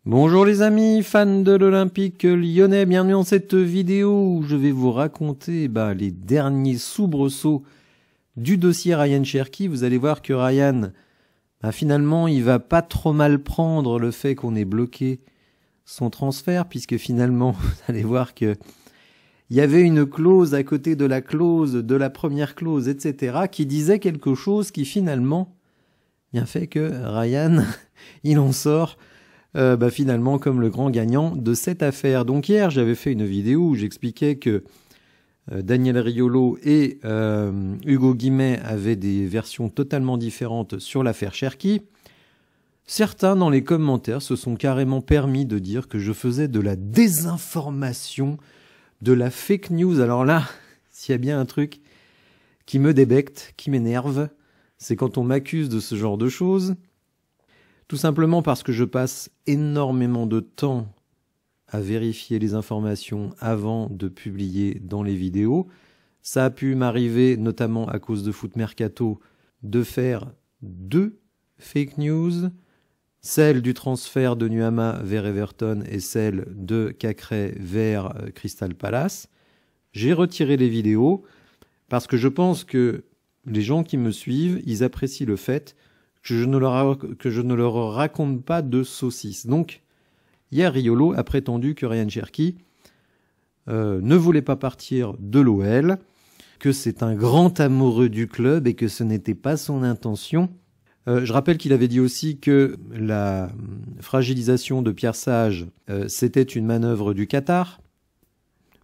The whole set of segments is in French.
Bonjour les amis, fans de l'Olympique lyonnais, bienvenue dans cette vidéo où je vais vous raconter les derniers soubresauts du dossier Ryan Cherki. Vous allez voir que Ryan, finalement, il va pas trop mal prendre le fait qu'on ait bloqué son transfert, puisque finalement, vous allez voir que il y avait une clause à côté de la clause, de la première clause, etc., qui disait quelque chose qui finalement bien fait que Ryan, il en sort finalement comme le grand gagnant de cette affaire. Donc hier, j'avais fait une vidéo où j'expliquais que Daniel Riolo et Hugo Guimet avaient des versions totalement différentes sur l'affaire Cherki. Certains dans les commentaires se sont carrément permis de dire que je faisais de la désinformation, de la fake news. Alors là, s'il y a bien un truc qui me débecte, qui m'énerve, c'est quand on m'accuse de ce genre de choses. Tout simplement parce que je passe énormément de temps à vérifier les informations avant de publier dans les vidéos. Ça a pu m'arriver, notamment à cause de Foot Mercato, de faire 2 fake news, celle du transfert de Nuama vers Everton et celle de Cacré vers Crystal Palace. J'ai retiré les vidéos parce que je pense que les gens qui me suivent, ils apprécient le fait que je ne leur raconte pas de saucisses. Donc, hier, Riolo a prétendu que Ryan Cherki ne voulait pas partir de l'OL, que c'est un grand amoureux du club et que ce n'était pas son intention. Je rappelle qu'il avait dit aussi que la fragilisation de Pierre Sage, c'était une manœuvre du Qatar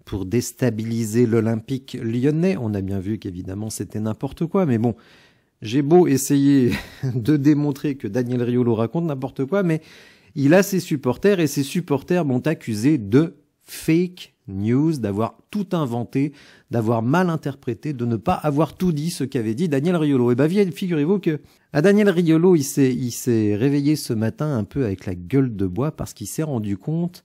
pour déstabiliser l'Olympique lyonnais. On a bien vu qu'évidemment c'était n'importe quoi, mais bon, j'ai beau essayer de démontrer que Daniel Riolo raconte n'importe quoi, mais il a ses supporters et ses supporters m'ont accusé de fake news, d'avoir tout inventé, d'avoir mal interprété, de ne pas avoir tout dit ce qu'avait dit Daniel Riolo. Et figurez-vous que à Daniel Riolo, il s'est réveillé ce matin un peu avec la gueule de bois parce qu'il s'est rendu compte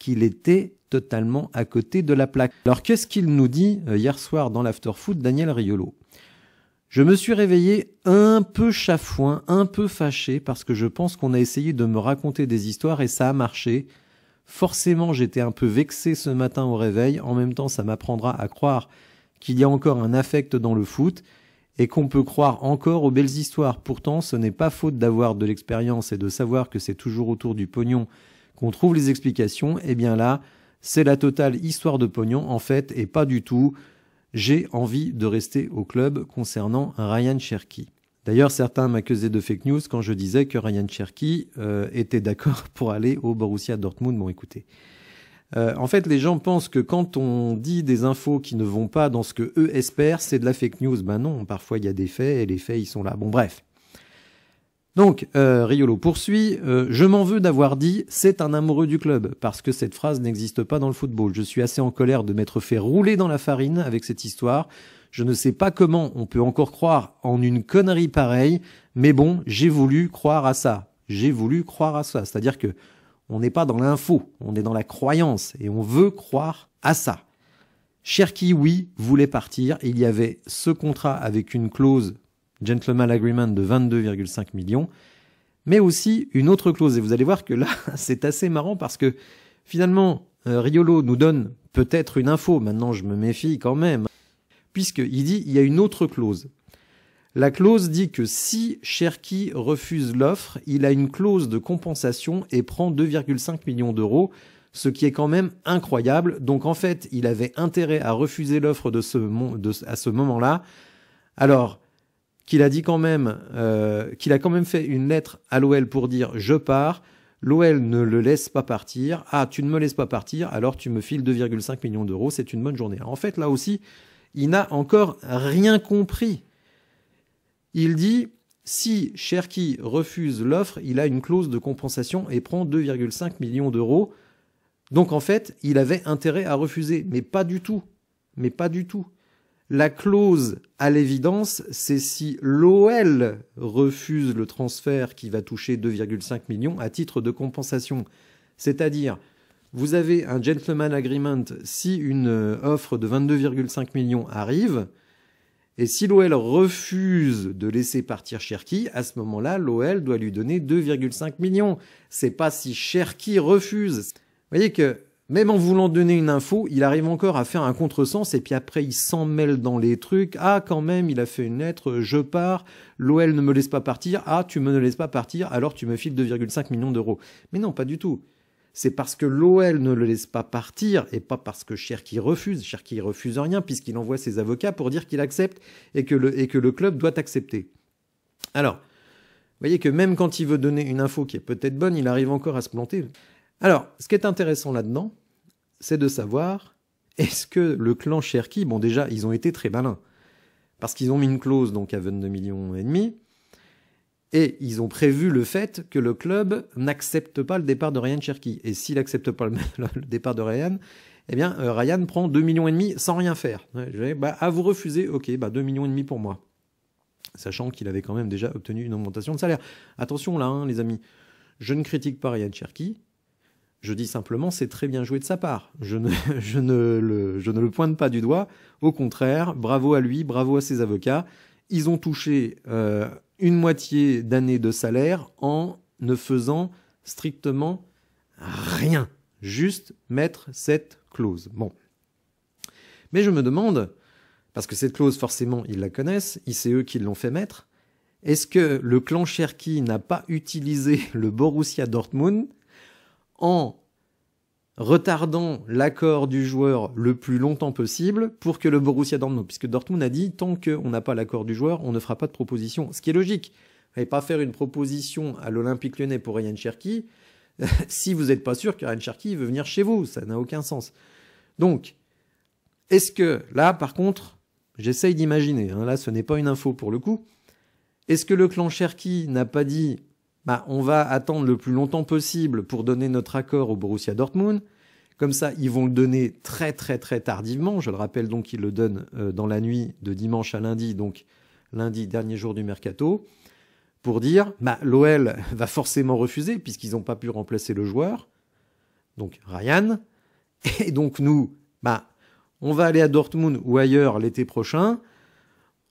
qu'il était totalement à côté de la plaque. Alors qu'est-ce qu'il nous dit hier soir dans l'after-foot, Daniel Riolo ? Je me suis réveillé un peu chafouin, un peu fâché, parce que je pense qu'on a essayé de me raconter des histoires et ça a marché. Forcément, j'étais un peu vexé ce matin au réveil. En même temps, ça m'apprendra à croire qu'il y a encore un affect dans le foot et qu'on peut croire encore aux belles histoires. Pourtant, ce n'est pas faute d'avoir de l'expérience et de savoir que c'est toujours autour du pognon qu'on trouve les explications. Eh bien là, c'est la totale histoire de pognon, en fait, et pas du tout. J'ai envie de rester au club concernant Ryan Cherki. D'ailleurs, certains m'accusaient de fake news quand je disais que Ryan Cherki était d'accord pour aller au Borussia Dortmund. Bon, écoutez. En fait, les gens pensent que quand on dit des infos qui ne vont pas dans ce que eux espèrent, c'est de la fake news. Ben non, parfois il y a des faits et les faits, ils sont là. Bon, bref. Donc, Riolo poursuit. Je m'en veux d'avoir dit « c'est un amoureux du club » parce que cette phrase n'existe pas dans le football. Je suis assez en colère de m'être fait rouler dans la farine avec cette histoire. Je ne sais pas comment on peut encore croire en une connerie pareille, mais bon, j'ai voulu croire à ça. J'ai voulu croire à ça. C'est-à-dire que on n'est pas dans l'info, on est dans la croyance et on veut croire à ça. Cherki, oui, voulait partir. Il y avait ce contrat avec une clause Gentleman Agreement de 22,5 millions, mais aussi une autre clause. Et vous allez voir que là, c'est assez marrant parce que finalement, Riolo nous donne peut-être une info. Maintenant, je me méfie quand même, puisqu'il dit il y a une autre clause. La clause dit que si Cherki refuse l'offre, il a une clause de compensation et prend 2,5 millions d'euros, ce qui est quand même incroyable. Donc en fait, il avait intérêt à refuser l'offre à ce moment-là. Alors, qu'il a dit quand même, qu'il a quand même fait une lettre à l'OL pour dire « je pars », l'OL ne le laisse pas partir. « Ah, tu ne me laisses pas partir, alors tu me files 2,5 millions d'euros, c'est une bonne journée. » En fait, là aussi, il n'a encore rien compris. Il dit « si Cherki refuse l'offre, il a une clause de compensation et prend 2,5 millions d'euros. » Donc en fait, il avait intérêt à refuser, mais pas du tout. Mais pas du tout. La clause, à l'évidence, c'est si l'OL refuse le transfert qui va toucher 2,5 millions à titre de compensation. C'est-à-dire, vous avez un gentleman agreement si une offre de 22,5 millions arrive, Et si l'OL refuse de laisser partir Cherki, à ce moment-là, l'OL doit lui donner 2,5 millions. C'est pas si Cherki refuse. Vous voyez que même en voulant donner une info, il arrive encore à faire un contresens et puis après il s'en mêle dans les trucs. Ah, quand même, il a fait une lettre, je pars, l'OL ne me laisse pas partir. Ah, tu me ne laisses pas partir, alors tu me files 2,5 millions d'euros. Mais non, pas du tout. C'est parce que l'OL ne le laisse pas partir et pas parce que Cherki refuse. Cherki refuse rien puisqu'il envoie ses avocats pour dire qu'il accepte et que le club doit accepter. Alors, vous voyez que même quand il veut donner une info qui est peut-être bonne, il arrive encore à se planter. Alors, ce qui est intéressant là-dedans, c'est de savoir, est-ce que le clan Cherki, bon déjà, ils ont été très malins, parce qu'ils ont mis une clause donc à 22,5 millions, et ils ont prévu le fait que le club n'accepte pas le départ de Ryan Cherki. Et s'il n'accepte pas le départ de Ryan, eh bien, Ryan prend 2,5 millions sans rien faire. Ah, vous refusez, ok, 2,5 millions pour moi. Sachant qu'il avait quand même déjà obtenu une augmentation de salaire. Attention là, hein, les amis, je ne critique pas Ryan Cherki. Je dis simplement, c'est très bien joué de sa part. Je ne le pointe pas du doigt. Au contraire, bravo à lui, bravo à ses avocats. Ils ont touché une moitié d'année de salaire en ne faisant strictement rien. Juste mettre cette clause. Bon. Mais je me demande, parce que cette clause, forcément, ils la connaissent, c'est eux qui l'ont fait mettre, est-ce que le clan Cherki n'a pas utilisé le Borussia Dortmund en retardant l'accord du joueur le plus longtemps possible pour que le Borussia Dortmund, puisque Dortmund a dit, tant qu'on n'a pas l'accord du joueur, on ne fera pas de proposition. Ce qui est logique. Vous n'allez pas faire une proposition à l'Olympique Lyonnais pour Ryan Cherki si vous n'êtes pas sûr que Ryan Cherki veut venir chez vous. Ça n'a aucun sens. Donc, est-ce que, là, par contre, j'essaye d'imaginer, hein, là, ce n'est pas une info pour le coup, est-ce que le clan Cherki n'a pas dit on va attendre le plus longtemps possible pour donner notre accord au Borussia Dortmund. Comme ça, ils vont le donner très très très tardivement. Je le rappelle donc qu'ils le donnent dans la nuit de dimanche à lundi, donc lundi, dernier jour du mercato, pour dire l'OL va forcément refuser puisqu'ils n'ont pas pu remplacer le joueur, donc Ryan. Et donc nous, on va aller à Dortmund ou ailleurs l'été prochain.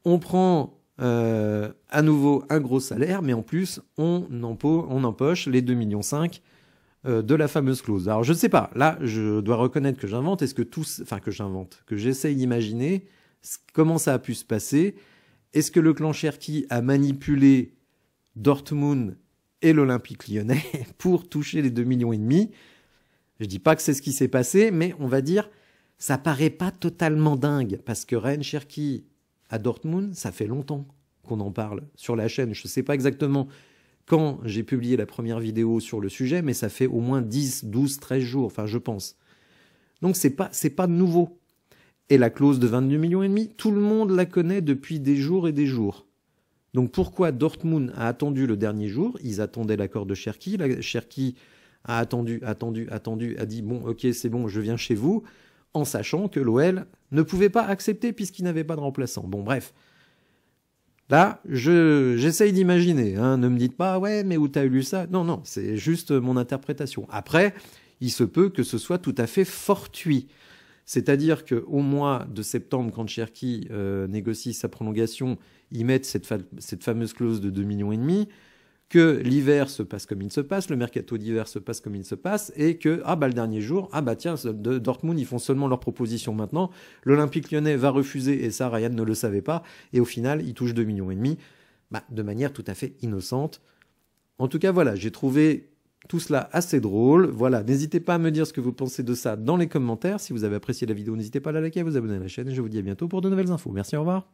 On prend à nouveau un gros salaire, mais en plus, on empoche les 2,5 millions de la fameuse clause. Alors, je ne sais pas. Là, je dois reconnaître que j'invente. Est-ce que que j'essaye d'imaginer comment ça a pu se passer. Est-ce que le clan Cherki a manipulé Dortmund et l'Olympique Lyonnais pour toucher les 2,5 millions? Je dis pas que c'est ce qui s'est passé, mais on va dire, ça paraît pas totalement dingue, parce que Ryan Cherki à Dortmund, ça fait longtemps qu'on en parle sur la chaîne. Je ne sais pas exactement quand j'ai publié la première vidéo sur le sujet, mais ça fait au moins 10, 12, 13 jours, enfin je pense. Donc c'est pas nouveau. Et la clause de 22,5 millions, tout le monde la connaît depuis des jours et des jours. Donc pourquoi Dortmund a attendu le dernier jour? Ils attendaient l'accord de Cherki. Cherki a attendu, a dit bon ok c'est bon, je viens chez vous, en sachant que l'OL ne pouvait pas accepter puisqu'il n'avait pas de remplaçant. Bon, bref. Là, j'essaye d'imaginer. Hein. Ne me dites pas, ouais, mais où t'as lu ça? Non, non, c'est juste mon interprétation. Après, il se peut que ce soit tout à fait fortuit. C'est-à-dire qu'au mois de septembre, quand Cherki négocie sa prolongation, ils mettent cette fameuse clause de 2,5 millions, que l'hiver se passe comme il se passe, le mercato d'hiver se passe comme il se passe, et que, le dernier jour, tiens, Dortmund, ils font seulement leur proposition maintenant, l'Olympique Lyonnais va refuser, et ça, Ryan ne le savait pas, et au final, il touche 2,5 millions, de manière tout à fait innocente. En tout cas, voilà, j'ai trouvé tout cela assez drôle. Voilà, n'hésitez pas à me dire ce que vous pensez de ça dans les commentaires. Si vous avez apprécié la vidéo, n'hésitez pas à la liker, à vous abonner à la chaîne, et je vous dis à bientôt pour de nouvelles infos. Merci, au revoir.